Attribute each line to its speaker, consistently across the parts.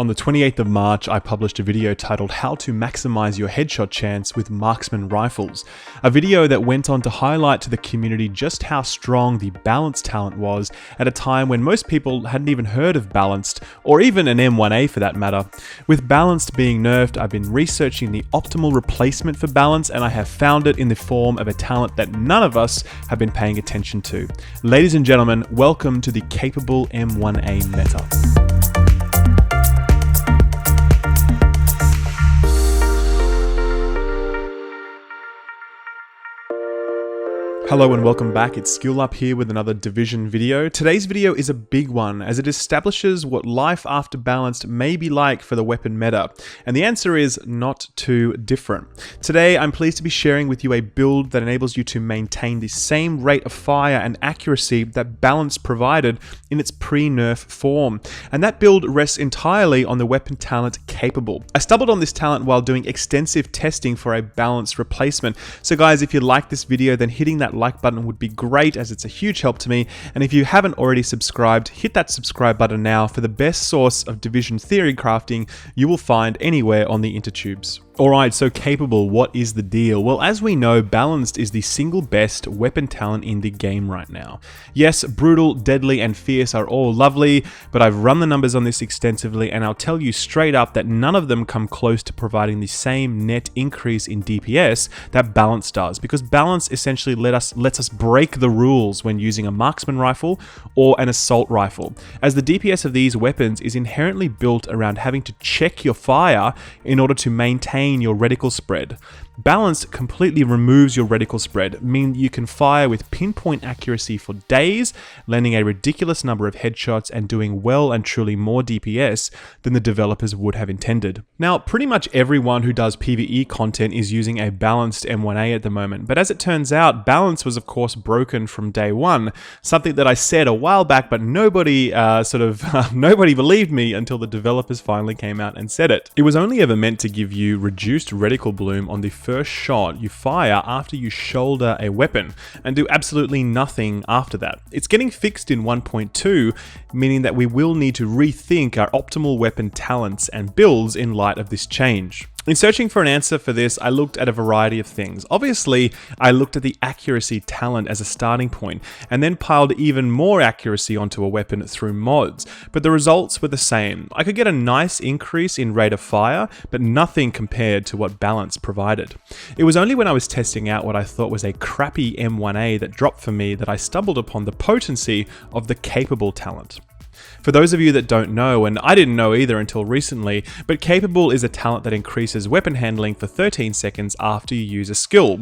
Speaker 1: On the 28th of March, I published a video titled How to Maximize Your Headshot Chance with Marksman Rifles, a video that went on to highlight to the community just how strong the balanced talent was at a time when most people hadn't even heard of balanced, or even an M1A for that matter. With balanced being nerfed, I've been researching the optimal replacement for balance, and I have found it in the form of a talent that none of us have been paying attention to. Ladies and gentlemen, welcome to the capable M1A meta. Hello and welcome back, it's Skill Up here with another Division video. Today's video is a big one as it establishes what life after balanced may be like for the weapon meta, and the answer is not too different. Today I'm pleased to be sharing with you a build that enables you to maintain the same rate of fire and accuracy that balanced provided in its pre-nerf form, and that build rests entirely on the weapon talent capable. I stumbled on this talent while doing extensive testing for a balanced replacement, so guys, if you like this video then hitting that like button would be great as it's a huge help to me, and if you haven't already subscribed, hit that subscribe button now for the best source of Division theory crafting you will find anywhere on the intertubes. Alright, so capable, what is the deal? Well, as we know, balanced is the single best weapon talent in the game right now. Yes, brutal, deadly, and fierce are all lovely, but I've run the numbers on this extensively and I'll tell you straight up that none of them come close to providing the same net increase in DPS that balanced does, because balance essentially lets us break the rules when using a marksman rifle or an assault rifle, as the DPS of these weapons is inherently built around having to check your fire in order to maintain your reticle spread. Balance completely removes your reticle spread, meaning you can fire with pinpoint accuracy for days, landing a ridiculous number of headshots and doing well and truly more DPS than the developers would have intended. Now, pretty much everyone who does PvE content is using a balanced M1A at the moment, but as it turns out, balance was of course broken from day one, something that I said a while back, but nobody nobody believed me until the developers finally came out and said it. It was only ever meant to give you reduced reticle bloom on the first shot you fire after you shoulder a weapon, and do absolutely nothing after that. It's getting fixed in 1.2, meaning that we will need to rethink our optimal weapon talents and builds in light of this change. In searching for an answer for this, I looked at a variety of things. Obviously, I looked at the accuracy talent as a starting point, and then piled even more accuracy onto a weapon through mods, but the results were the same. I could get a nice increase in rate of fire, but nothing compared to what balance provided. It was only when I was testing out what I thought was a crappy M1A that dropped for me that I stumbled upon the potency of the capable talent. For those of you that don't know, and I didn't know either until recently, but capable is a talent that increases weapon handling for 13 seconds after you use a skill.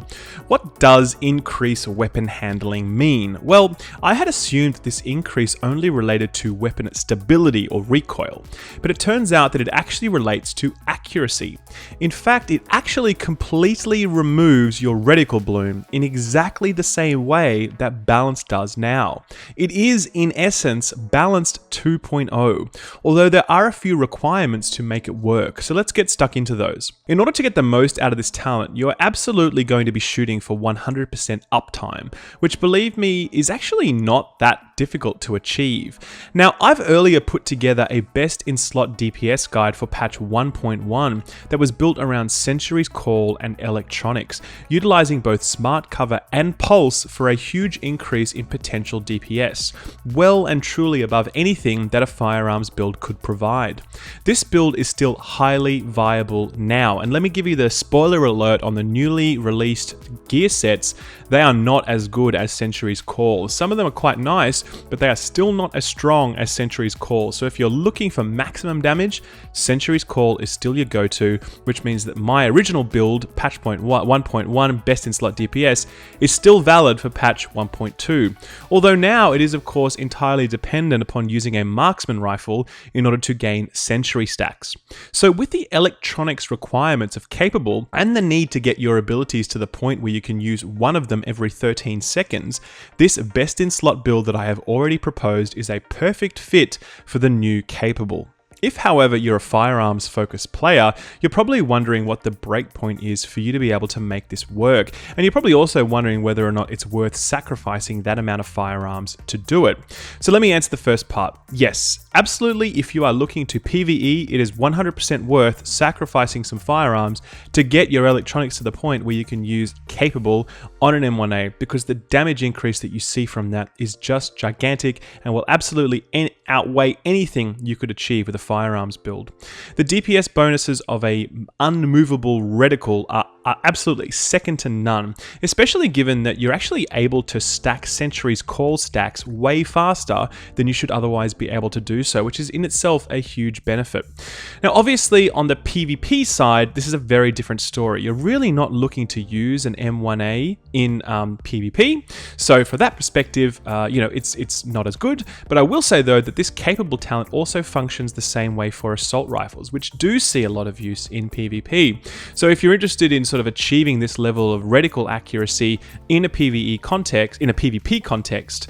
Speaker 1: What does increase weapon handling mean? Well, I had assumed that this increase only related to weapon stability or recoil, but it turns out that it actually relates to accuracy. In fact, it actually completely removes your reticle bloom in exactly the same way that balance does now. It is, in essence, balanced 2.0, although there are a few requirements to make it work, so let's get stuck into those. In order to get the most out of this talent, you're absolutely going to be shooting for 100% uptime, which, believe me, is actually not that difficult to achieve. Now, I've earlier put together a best in slot DPS guide for patch 1.1 that was built around Sentry's Call and electronics, utilizing both smart cover and pulse for a huge increase in potential DPS, well and truly above anything that a firearms build could provide. This build is still highly viable now, and let me give you the spoiler alert on the newly released gear sets. They are not as good as Sentry's Call. Some of them are quite nice, but they are still not as strong as Sentry's Call. So if you're looking for maximum damage, Sentry's Call is still your go-to, which means that my original build, patch 1.1 best in slot DPS, is still valid for patch 1.2. Although now it is of course entirely dependent upon using a marksman rifle in order to gain sentry stacks. So with the electronics requirements of capable and the need to get your abilities to the point where you can use one of them every 13 seconds, this best in slot build that I have already proposed is a perfect fit for the new capable. If, however, you're a firearms focused player, you're probably wondering what the breakpoint is for you to be able to make this work. And you're probably also wondering whether or not it's worth sacrificing that amount of firearms to do it. So let me answer the first part. Yes, absolutely. If you are looking to PvE, it is 100% worth sacrificing some firearms to get your electronics to the point where you can use capable on an M1A, because the damage increase that you see from that is just gigantic and will absolutely outweigh anything you could achieve with a firearms build. The DPS bonuses of a unmovable reticle are absolutely second to none, especially given that you're actually able to stack Sentry's call stacks way faster than you should otherwise be able to do so, which is in itself a huge benefit. Now, obviously, on the PvP side, this is a very different story. You're really not looking to use an M1A in PvP, so for that perspective, it's not as good. But I will say though that this capable talent also functions the same way for assault rifles, which do see a lot of use in PvP. So if you're interested in sort of achieving this level of reticle accuracy in a PvP context,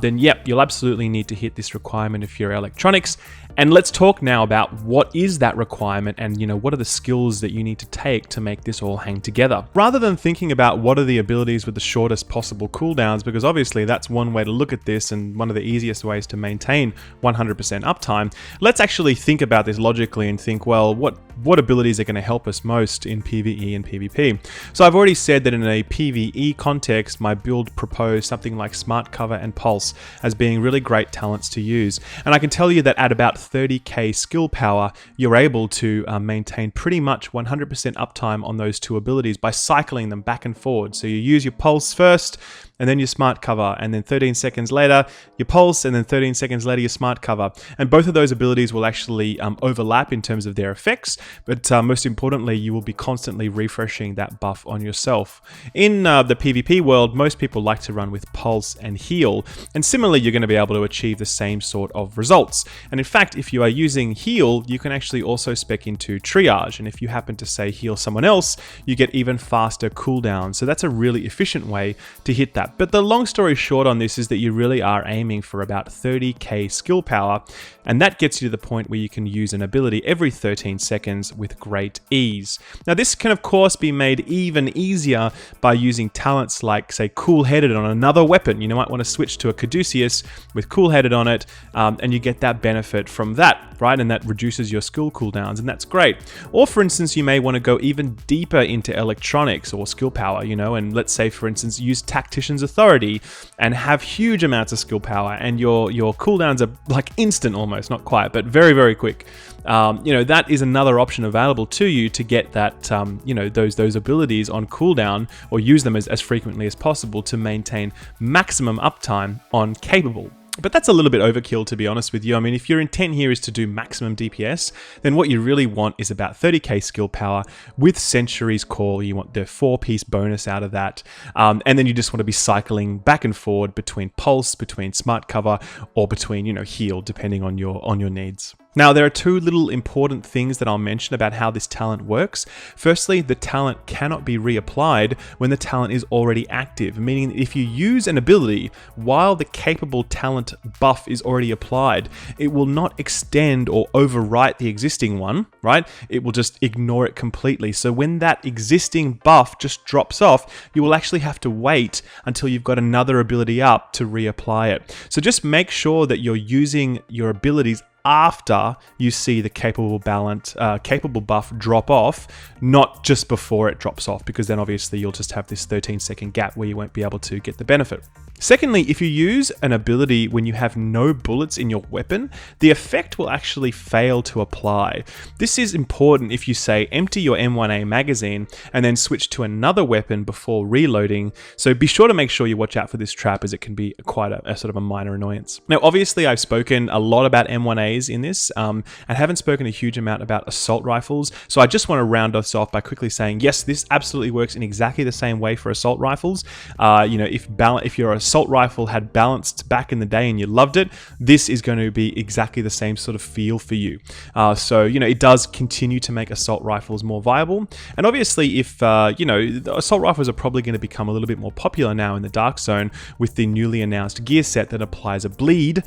Speaker 1: then yep, you'll absolutely need to hit this requirement if you're electronics. And let's talk now about what is that requirement and, what are the skills that you need to take to make this all hang together. Rather than thinking about what are the abilities with the shortest possible cooldowns, because obviously that's one way to look at this and one of the easiest ways to maintain 100% uptime, let's actually think about this logically and think, well, what abilities are going to help us most in PvE and PvP? So I've already said that in a PvE context, my build proposed something like Smart Cover and Pulse as being really great talents to use. And I can tell you that at about 30k skill power, you're able to maintain pretty much 100% uptime on those two abilities by cycling them back and forward. So you use your Pulse first, and then your Smart Cover, and then 13 seconds later, your Pulse, and then 13 seconds later, your Smart Cover. And both of those abilities will actually overlap in terms of their effects, but most importantly, you will be constantly refreshing that buff on yourself. In the PvP world, most people like to run with Pulse and Heal, and similarly, you're going to be able to achieve the same sort of results. And in fact, if you are using Heal, you can actually also spec into Triage, and if you happen to, say, heal someone else, you get even faster cooldowns. So that's a really efficient way to hit that. But the long story short on this is that you really are aiming for about 30k skill power, and that gets you to the point where you can use an ability every 13 seconds with great ease. Now, this can of course be made even easier by using talents like, say, Cool-Headed on another weapon. You might want to switch to a Caduceus with Cool-Headed on it, and you get that benefit from that, right? And that reduces your skill cooldowns, and that's great. Or for instance, you may want to go even deeper into electronics or skill power, and let's say, for instance, use Tactician's Authority and have huge amounts of skill power, and your cooldowns are like instant almost, not quite, but very, very quick. That is another option available to you to get that, those abilities on cooldown, or use them as frequently as possible to maintain maximum uptime on capable. But that's a little bit overkill, to be honest with you. I mean, if your intent here is to do maximum DPS, then what you really want is about 30k skill power with Sentry's Call. You want the 4-piece bonus out of that. And then you just want to be cycling back and forward between Pulse, between Smart Cover, or between, Heal, depending on your needs. Now, there are two little important things that I'll mention about how this talent works. Firstly, the talent cannot be reapplied when the talent is already active, meaning that if you use an ability while the capable talent buff is already applied, it will not extend or overwrite the existing one, right? It will just ignore it completely. So when that existing buff just drops off, you will actually have to wait until you've got another ability up to reapply it. So just make sure that you're using your abilities after you see the capable buff drop off, not just before it drops off, because then obviously you'll just have this 13-second gap where you won't be able to get the benefit. Secondly, if you use an ability when you have no bullets in your weapon, the effect will actually fail to apply. This is important if you, say, empty your M1A magazine and then switch to another weapon before reloading, so be sure to make sure you watch out for this trap, as it can be quite a sort of a minor annoyance. Now, obviously, I've spoken a lot about M1As in this, and haven't spoken a huge amount about assault rifles, so I just want to round us off by quickly saying, yes, this absolutely works in exactly the same way for assault rifles. If your assault rifle had balanced back in the day and you loved it, this is going to be exactly the same sort of feel for you. It does continue to make assault rifles more viable. And obviously, if, the assault rifles are probably going to become a little bit more popular now in the Dark Zone with the newly announced gear set that applies a bleed.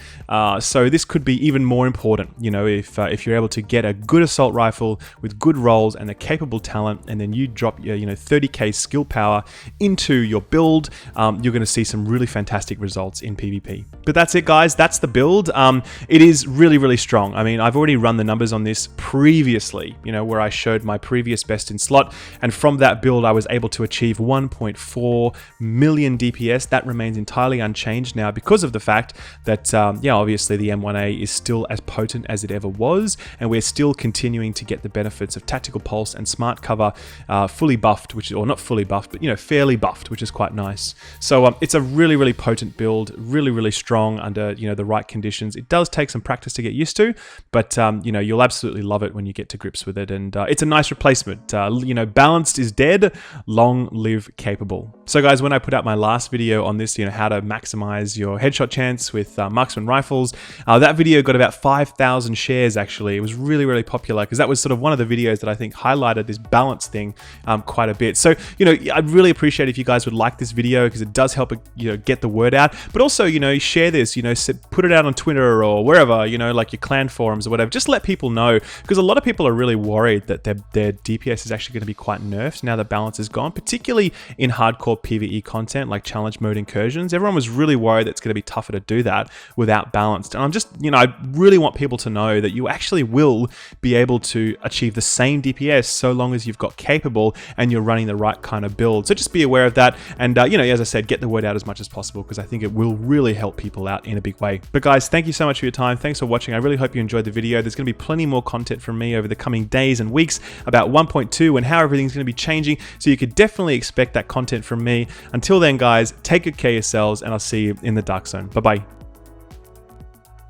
Speaker 1: So this could be even more important important. You know, if you're able to get a good assault rifle with good rolls and a capable talent, and then you drop your 30k skill power into your build, you're going to see some really fantastic results in PvP. But that's it, guys. That's the build. It is really strong. I mean, I've already run the numbers on this previously, you know, where I showed my previous best in slot, and from that build I was able to achieve 1.4 million DPS. That remains entirely unchanged now because of the fact that yeah, obviously the M1A is still as potent as it ever was, and we're still continuing to get the benefits of tactical pulse and smart cover fully buffed, or not fully buffed, but, you know, fairly buffed, which is quite nice. So it's a really potent build, really strong under, you know, the right conditions. It does take some practice to get used to, but you know, you'll absolutely love it when you get to grips with it, and it's a nice replacement. You know, balanced is dead, long live capable. So guys, when I put out my last video on this, you know, how to maximize your headshot chance with marksman rifles, that video got about 5,000 shares actually. It was really popular because that was sort of one of the videos that I think highlighted this balance thing quite a bit. So, you know, I'd really appreciate if you guys would like this video because it does help, you know, get the word out, but also, you know, share this, you know, put it out on Twitter or wherever, you know, like your clan forums or whatever. Just let people know, because a lot of people are really worried that their DPS is actually going to be quite nerfed now the balance is gone, particularly in hardcore PvE content like challenge mode incursions. Everyone was really worried that it's going to be tougher to do that without balanced. And I'm just, you know, I really want people to know that you actually will be able to achieve the same DPS so long as you've got capable and you're running the right kind of build. So just be aware of that, and you know, as I said, get the word out as much as possible because I think it will really help people out in a big way. But guys, thank you so much for your time. Thanks for watching. I really hope you enjoyed the video. There's going to be plenty more content from me over the coming days and weeks about 1.2 and how everything's going to be changing, so you could definitely expect that content from me. Until then, guys, take good care of yourselves, and I'll see you in the dark zone. Bye bye.